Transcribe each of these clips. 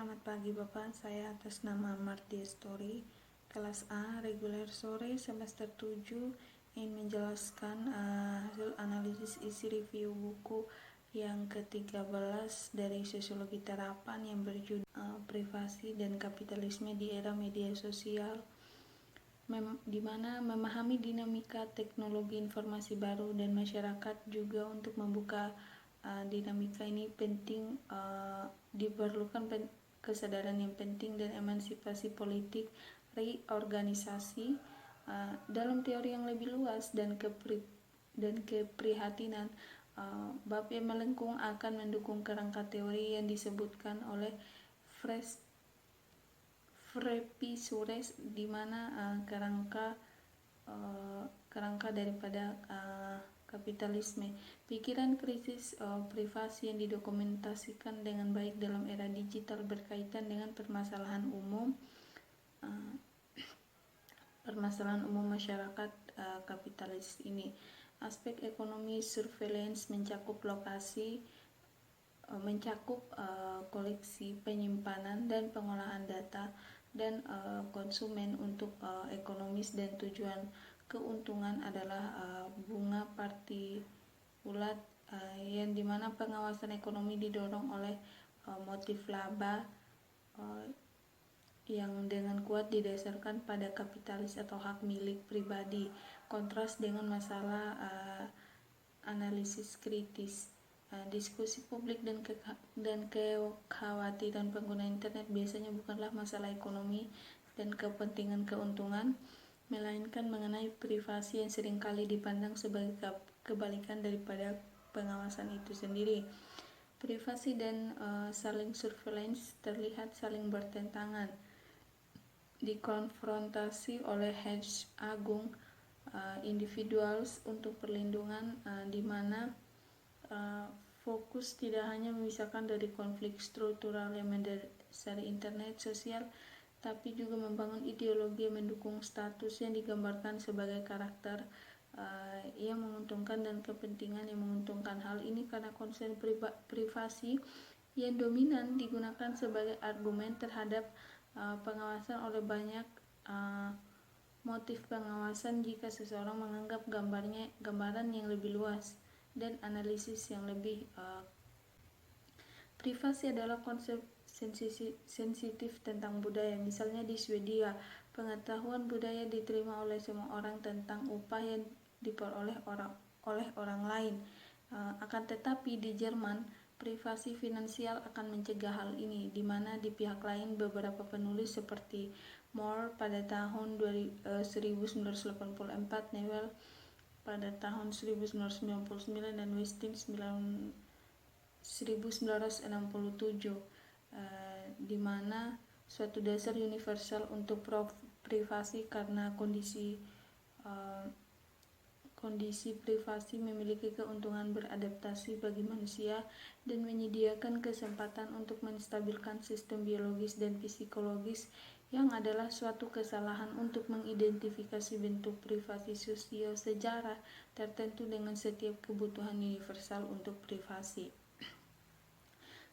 Selamat pagi Bapak, saya atas nama Martia Story, kelas A, reguler sore, semester 7, ingin menjelaskan hasil analisis isi review buku yang ke-13 dari Sosiologi Terapan yang berjudul Privasi dan Kapitalisme di Era Media Sosial, di mana memahami dinamika teknologi informasi baru dan masyarakat juga untuk membuka dinamika ini penting, diperlukan kesadaran yang penting dan emansipasi politik, reorganisasi dalam teori yang lebih luas dan keprihatinan. Bab yang melengkung akan mendukung kerangka teori yang disebutkan oleh Freppi-Sures, di mana kerangka daripada kapitalisme, pikiran krisis privasi yang didokumentasikan dengan baik dalam era digital berkaitan dengan permasalahan umum masyarakat kapitalis ini. Aspek ekonomi surveillance mencakup koleksi, penyimpanan dan pengolahan data dan konsumen untuk ekonomis, dan tujuan keuntungan adalah bunga partikulat, yang dimana pengawasan ekonomi didorong oleh motif laba yang dengan kuat didasarkan pada kapitalis atau hak milik pribadi, kontras dengan masalah analisis kritis. Diskusi publik dan kekhawatiran pengguna internet biasanya bukanlah masalah ekonomi dan kepentingan keuntungan, melainkan mengenai privasi yang seringkali dipandang sebagai kebalikan daripada pengawasan itu sendiri. Privasi dan saling surveillance terlihat saling bertentangan, dikonfrontasi oleh hedge agung individuals untuk perlindungan, di mana fokus tidak hanya memisahkan dari konflik struktural yang mendasari internet sosial, tapi juga membangun ideologi yang mendukung status yang digambarkan sebagai karakter yang menguntungkan dan kepentingan yang menguntungkan. Hal ini karena konsep privasi yang dominan digunakan sebagai argumen terhadap pengawasan oleh banyak motif pengawasan jika seseorang menganggap gambaran yang lebih luas dan analisis yang lebih privasi adalah konsep sensitif tentang budaya. Misalnya di Swedia, pengetahuan budaya diterima oleh semua orang tentang upah yang diperoleh oleh orang lain. Akan tetapi di Jerman, privasi finansial akan mencegah hal ini, di mana di pihak lain beberapa penulis seperti Moore pada tahun 1984, Newell pada tahun 1999, dan Westin 1967, di mana suatu dasar universal untuk privasi karena kondisi privasi memiliki keuntungan beradaptasi bagi manusia dan menyediakan kesempatan untuk menstabilkan sistem biologis dan psikologis, yang adalah suatu kesalahan untuk mengidentifikasi bentuk privasi sosial sejarah tertentu dengan setiap kebutuhan universal untuk privasi.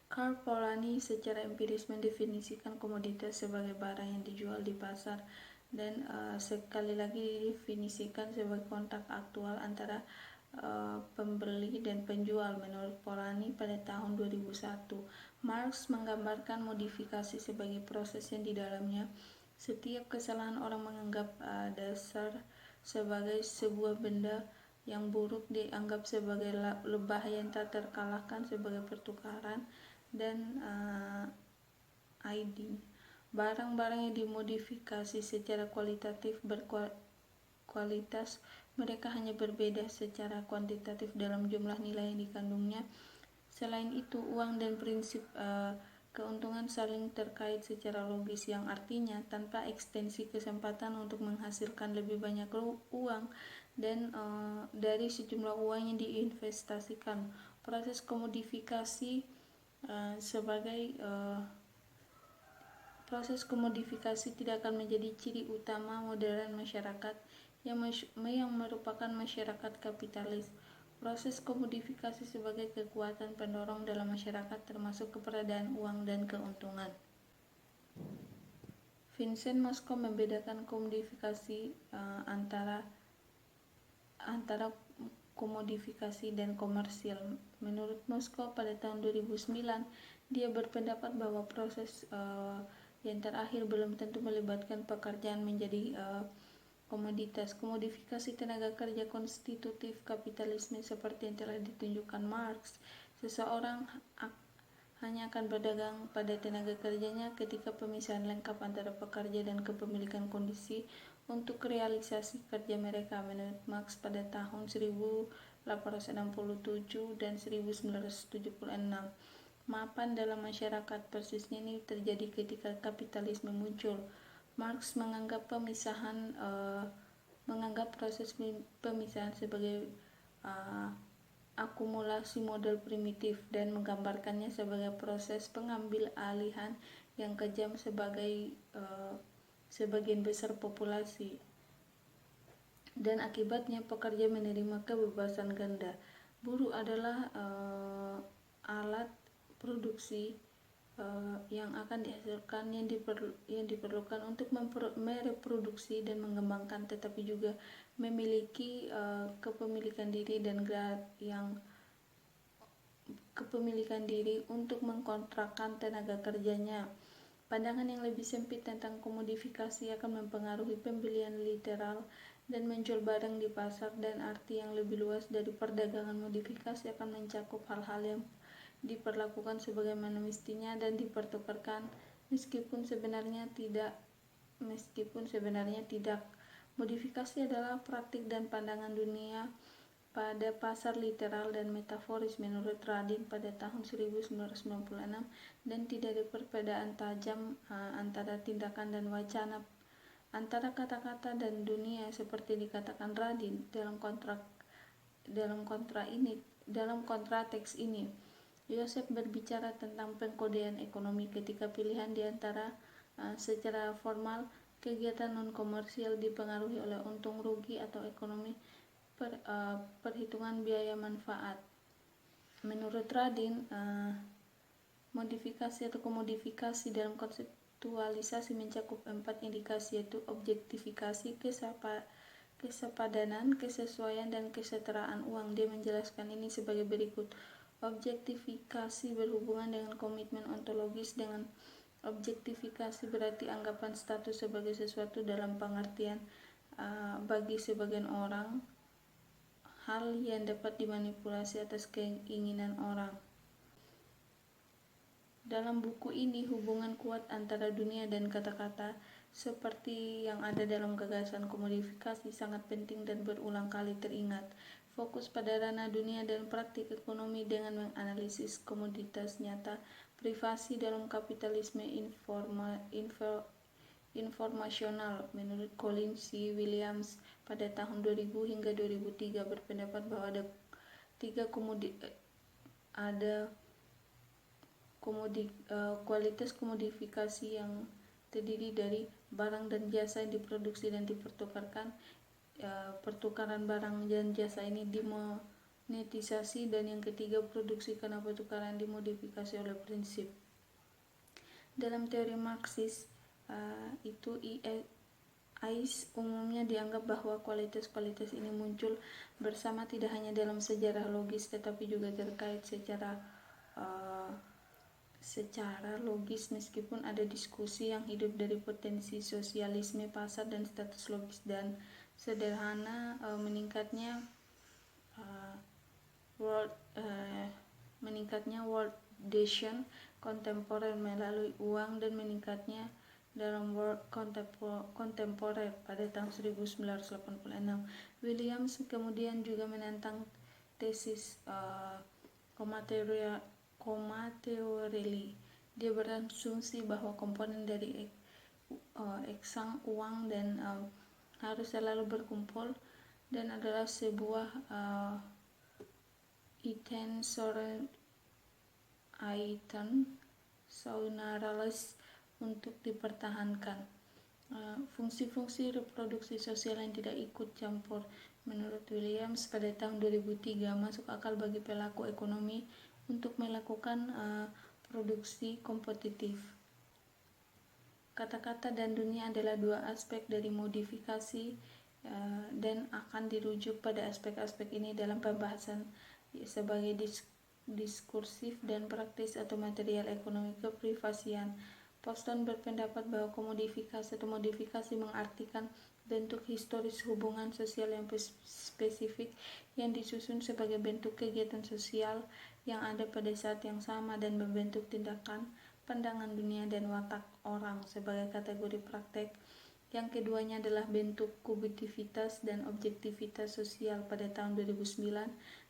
Karl Polanyi secara empiris mendefinisikan komoditas sebagai barang yang dijual di pasar, dan sekali lagi didefinisikan sebagai kontak aktual antara pembeli dan penjual. Menurut Polanyi pada tahun 2001, Marx menggambarkan modifikasi sebagai proses yang di dalamnya setiap kesalahan orang menganggap dasar sebagai sebuah benda yang buruk dianggap sebagai lebah yang tak terkalahkan sebagai pertukaran, dan ID. Barang-barang yang dimodifikasi secara kualitatif berkualitas, mereka hanya berbeda secara kuantitatif dalam jumlah nilai yang dikandungnya. Selain itu, uang dan prinsip keuntungan saling terkait secara logis, yang artinya tanpa ekstensi kesempatan untuk menghasilkan lebih banyak uang dan dari sejumlah uang yang diinvestasikan, proses komodifikasi tidak akan menjadi ciri utama modern masyarakat yang merupakan masyarakat kapitalis. Proses komodifikasi sebagai kekuatan pendorong dalam masyarakat termasuk keberadaan uang dan keuntungan. Vincent Mosco membedakan komodifikasi antara komodifikasi dan komersial. Menurut Mosco pada tahun 2009, dia berpendapat bahwa proses yang terakhir belum tentu melibatkan pekerjaan menjadi komoditas. Komodifikasi tenaga kerja konstitutif kapitalisme seperti yang telah ditunjukkan Marx. Seseorang hanya akan berdagang pada tenaga kerjanya ketika pemisahan lengkap antara pekerja dan kepemilikan kondisi untuk realisasi kerja mereka. Menurut Marx pada tahun 1867 dan 1976, mapan dalam masyarakat persisnya ini terjadi ketika kapitalisme muncul. Marx menganggap proses pemisahan sebagai akumulasi model primitif dan menggambarkannya sebagai proses pengambil alihan yang kejam sebagai sebagian besar populasi, dan akibatnya pekerja menerima kebebasan ganda. Buruh adalah alat produksi yang akan dihasilkan yang diperlukan untuk mereproduksi dan mengembangkan, tetapi juga memiliki kepemilikan diri dan grad yang kepemilikan diri untuk mengkontrakkan tenaga kerjanya. Pandangan yang lebih sempit tentang komodifikasi akan mempengaruhi pembelian literal dan menjual barang di pasar, dan arti yang lebih luas dari perdagangan modifikasi akan mencakup hal-hal yang diperlakukan sebagaimana mestinya dan dipertukarkan meskipun sebenarnya tidak. Modifikasi adalah praktik dan pandangan dunia pada pasar literal dan metaforis menurut Radin pada tahun 1996, dan tidak ada perbedaan tajam antara tindakan dan wacana, antara kata-kata dan dunia seperti dikatakan Radin dalam kontrateks ini. Joseph berbicara tentang pengkodean ekonomi ketika pilihan di antara secara formal kegiatan non-komersial dipengaruhi oleh untung rugi atau ekonomi perhitungan biaya manfaat. Menurut Radin, modifikasi atau komodifikasi dalam konseptualisasi mencakup 4 indikasi, yaitu objektifikasi, kesepadanan, kesesuaian, dan kesetaraan uang. Dia menjelaskan ini sebagai berikut. Objektifikasi berhubungan dengan komitmen ontologis. Dengan objektifikasi berarti anggapan status sebagai sesuatu dalam pengertian bagi sebagian orang hal yang dapat dimanipulasi atas keinginan orang. Dalam buku ini, hubungan kuat antara dunia dan kata-kata seperti yang ada dalam gagasan komodifikasi sangat penting dan berulang kali teringat. Fokus pada ranah dunia dan praktik ekonomi dengan menganalisis komoditas nyata. Privasi dalam kapitalisme informasional. Menurut Colin C. Williams pada tahun 2000 hingga 2003 berpendapat bahwa ada kualitas komodifikasi yang terdiri dari barang dan jasa yang diproduksi dan dipertukarkan. Pertukaran barang dan jasa ini dimonetisasi, dan yang ketiga, produksi karena pertukaran dimodifikasi oleh prinsip. Dalam teori Marxis umumnya dianggap bahwa kualitas-kualitas ini muncul bersama tidak hanya dalam sejarah logis tetapi juga terkait secara logis, meskipun ada diskusi yang hidup dari potensi sosialisme pasar dan status logis dan sederhana. Meningkatnya worldization kontemporer melalui uang dan meningkatnya dalam world kontemporer pada tahun 1986. Williams kemudian juga menentang tesis Komateorelli. Dia berasumsi bahwa komponen dari eksang uang dan harus selalu berkumpul dan adalah sebuah item saunaralis untuk dipertahankan. Fungsi-fungsi reproduksi sosial yang tidak ikut campur. Menurut Williams pada tahun 2003 masuk akal bagi pelaku ekonomi untuk melakukan produksi kompetitif. Kata-kata dan dunia adalah dua aspek dari modifikasi dan akan dirujuk pada aspek-aspek ini dalam pembahasan sebagai diskursif dan praktis atau material ekonomi keprivasian. Poston berpendapat bahwa komodifikasi atau modifikasi mengartikan bentuk historis hubungan sosial yang spesifik yang disusun sebagai bentuk kegiatan sosial yang ada pada saat yang sama dan membentuk tindakan, pandangan dunia, dan watak orang sebagai kategori praktek. Yang keduanya adalah bentuk kubitivitas dan objektivitas sosial pada tahun 2009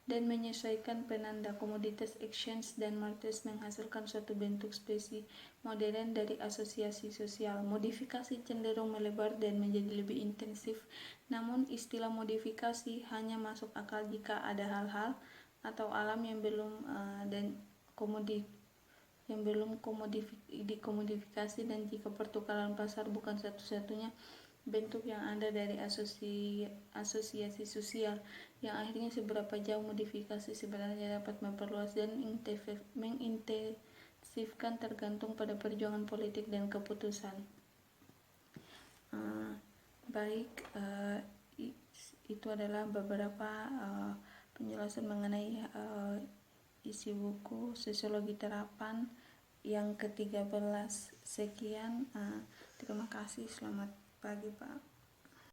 dan menyesuaikan penanda komoditas exchange dan martes menghasilkan suatu bentuk spesi modern dari asosiasi sosial. Modifikasi cenderung melebar dan menjadi lebih intensif, namun istilah modifikasi hanya masuk akal jika ada hal-hal atau alam yang belum dikomodifikasi dan jika pertukaran pasar bukan satu-satunya bentuk yang ada dari asosiasi sosial, yang akhirnya seberapa jauh modifikasi sebenarnya dapat memperluas dan mengintensifkan tergantung pada perjuangan politik dan keputusan. Itu adalah beberapa penjelasan mengenai isi buku Sosiologi Terapan yang ke-13. Sekian, terima kasih, selamat pagi Pak.